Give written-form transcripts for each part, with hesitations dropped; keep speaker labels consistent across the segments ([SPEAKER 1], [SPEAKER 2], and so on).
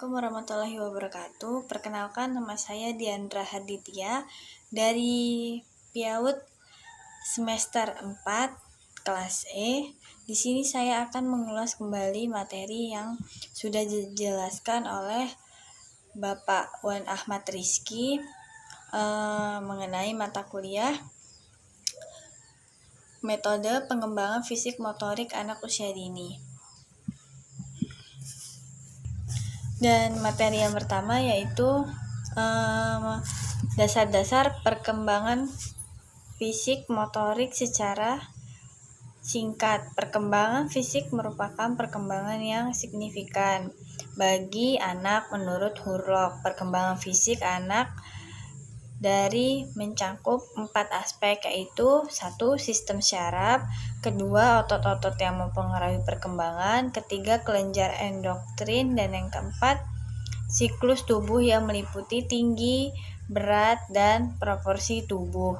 [SPEAKER 1] Assalamualaikum warahmatullahi wabarakatuh. Perkenalkan, nama saya Diandra Haditya dari PIAUD semester 4 kelas E. Di sini saya akan mengulas kembali materi yang sudah dijelaskan oleh Bapak Wan Ahmad Rizky mengenai mata kuliah metode pengembangan fisik motorik anak usia dini. Dan materi yang pertama yaitu dasar-dasar perkembangan fisik motorik secara singkat. Perkembangan fisik merupakan perkembangan yang signifikan bagi anak menurut Hurlock. Perkembangan fisik anak dari mencakup 4 aspek, yaitu 1. Sistem syaraf, 2. Otot-otot yang mempengaruhi perkembangan, 3. Kelenjar endokrin, dan yang keempat siklus tubuh yang meliputi tinggi, berat, dan proporsi tubuh.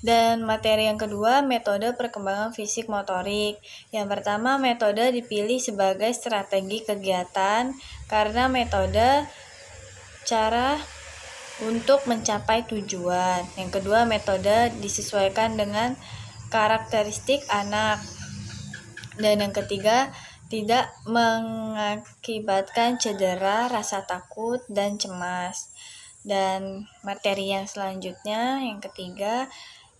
[SPEAKER 1] Dan materi yang kedua, metode perkembangan fisik motorik. Yang pertama, metode dipilih sebagai strategi kegiatan karena metode cara untuk mencapai tujuan. Yang kedua, metode disesuaikan dengan karakteristik anak. Dan yang ketiga, tidak mengakibatkan cedera, rasa takut, dan cemas. Dan materi yang selanjutnya, yang ketiga,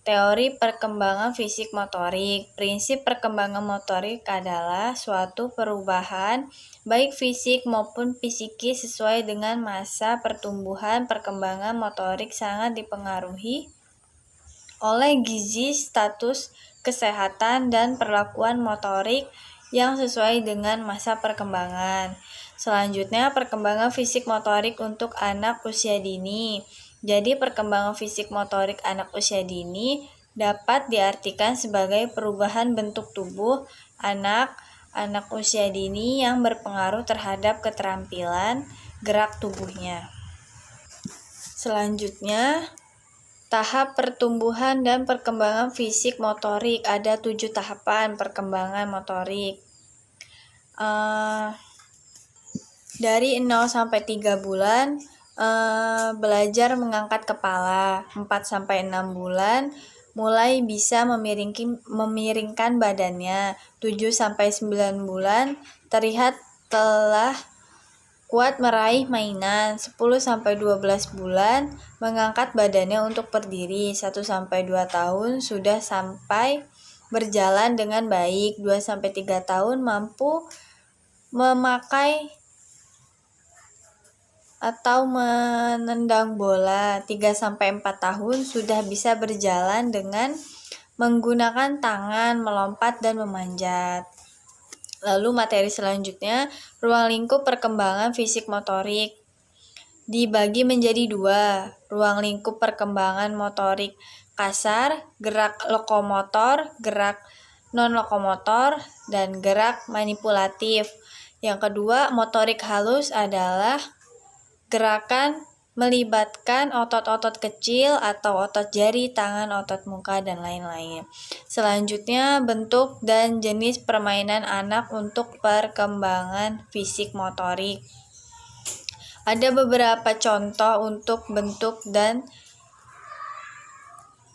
[SPEAKER 1] teori perkembangan fisik motorik. Prinsip perkembangan motorik adalah suatu perubahan baik fisik maupun psikis sesuai dengan masa pertumbuhan. Perkembangan motorik sangat dipengaruhi oleh gizi, status kesehatan, dan perlakuan motorik yang sesuai dengan masa perkembangan. Selanjutnya, perkembangan fisik motorik untuk anak usia dini. Jadi, perkembangan fisik motorik anak usia dini dapat diartikan sebagai perubahan bentuk tubuh anak usia dini yang berpengaruh terhadap keterampilan gerak tubuhnya. Selanjutnya, tahap pertumbuhan dan perkembangan fisik motorik. Ada 7 tahapan perkembangan motorik. Dari 0 sampai 3 bulan belajar mengangkat kepala. 4 sampai 6 bulan mulai bisa memiringkan badannya. 7 sampai 9 bulan terlihat telah kuat meraih mainan. 10 sampai 12 bulan mengangkat badannya untuk berdiri. 1 sampai 2 tahun sudah sampai berjalan dengan baik. 2 sampai 3 tahun mampu memakai atau menendang bola. 3 sampai 4 tahun sudah bisa berjalan dengan menggunakan tangan, melompat, dan memanjat. Lalu materi selanjutnya, ruang lingkup perkembangan fisik motorik. Dibagi menjadi 2, ruang lingkup perkembangan motorik kasar, gerak lokomotor, gerak non-lokomotor, dan gerak manipulatif. Yang kedua, motorik halus adalah gerakan melibatkan otot-otot kecil atau otot jari, tangan, otot muka, dan lain-lain. Selanjutnya, bentuk dan jenis permainan anak untuk perkembangan fisik motorik. Ada beberapa contoh untuk bentuk dan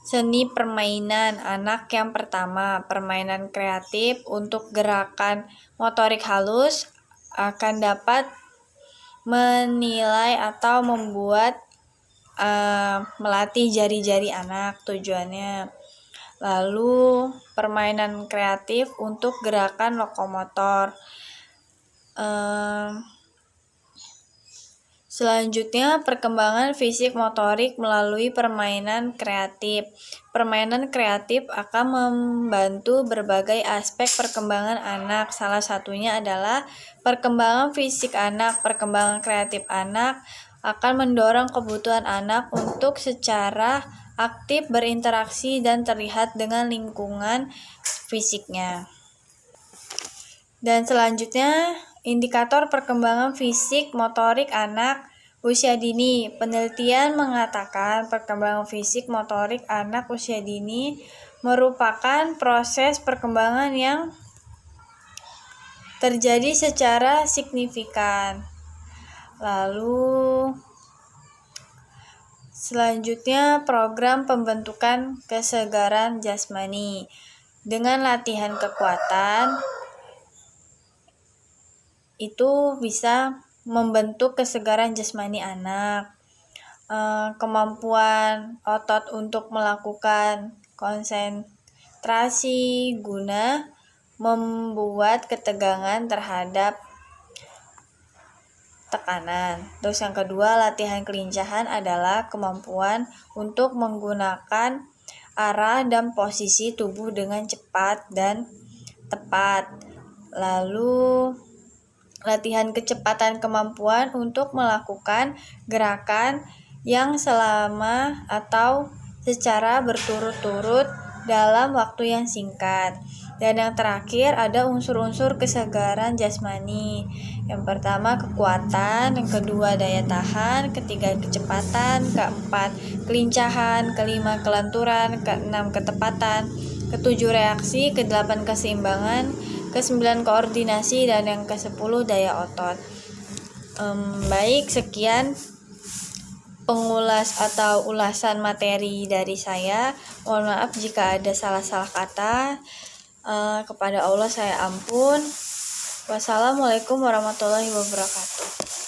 [SPEAKER 1] seni permainan anak. Yang pertama, permainan kreatif untuk gerakan motorik halus akan dapat menilai atau membuat melatih jari-jari anak tujuannya. Lalu permainan kreatif untuk gerakan lokomotor. Selanjutnya, perkembangan fisik motorik melalui permainan kreatif. Permainan kreatif akan membantu berbagai aspek perkembangan anak. Salah satunya adalah perkembangan fisik anak. Perkembangan kreatif anak akan mendorong kebutuhan anak untuk secara aktif berinteraksi dan terlihat dengan lingkungan fisiknya. Dan selanjutnya, indikator perkembangan fisik motorik anak usia dini. Penelitian mengatakan perkembangan fisik motorik anak usia dini merupakan proses perkembangan yang terjadi secara signifikan. Lalu selanjutnya program pembentukan kesegaran jasmani. Dengan latihan kekuatan itu bisa membentuk kesegaran jasmani anak. Kemampuan otot untuk melakukan konsentrasi guna membuat ketegangan terhadap tekanan. Terus yang kedua, latihan kelincahan adalah kemampuan untuk menggunakan arah dan posisi tubuh dengan cepat dan tepat. Lalu latihan kecepatan kemampuan untuk melakukan gerakan yang selama atau secara berturut-turut dalam waktu yang singkat. Dan yang terakhir ada unsur-unsur kesegaran jasmani. Yang pertama kekuatan, yang kedua daya tahan, ketiga kecepatan, keempat kelincahan, kelima kelenturan, keenam ketepatan, ketujuh reaksi, kedelapan keseimbangan, kesembilan koordinasi, dan yang ke-10 daya otot. Baik, sekian pengulas atau ulasan materi dari saya. Mohon maaf jika ada salah-salah kata. Kepada Allah saya ampun. Wassalamualaikum warahmatullahi wabarakatuh.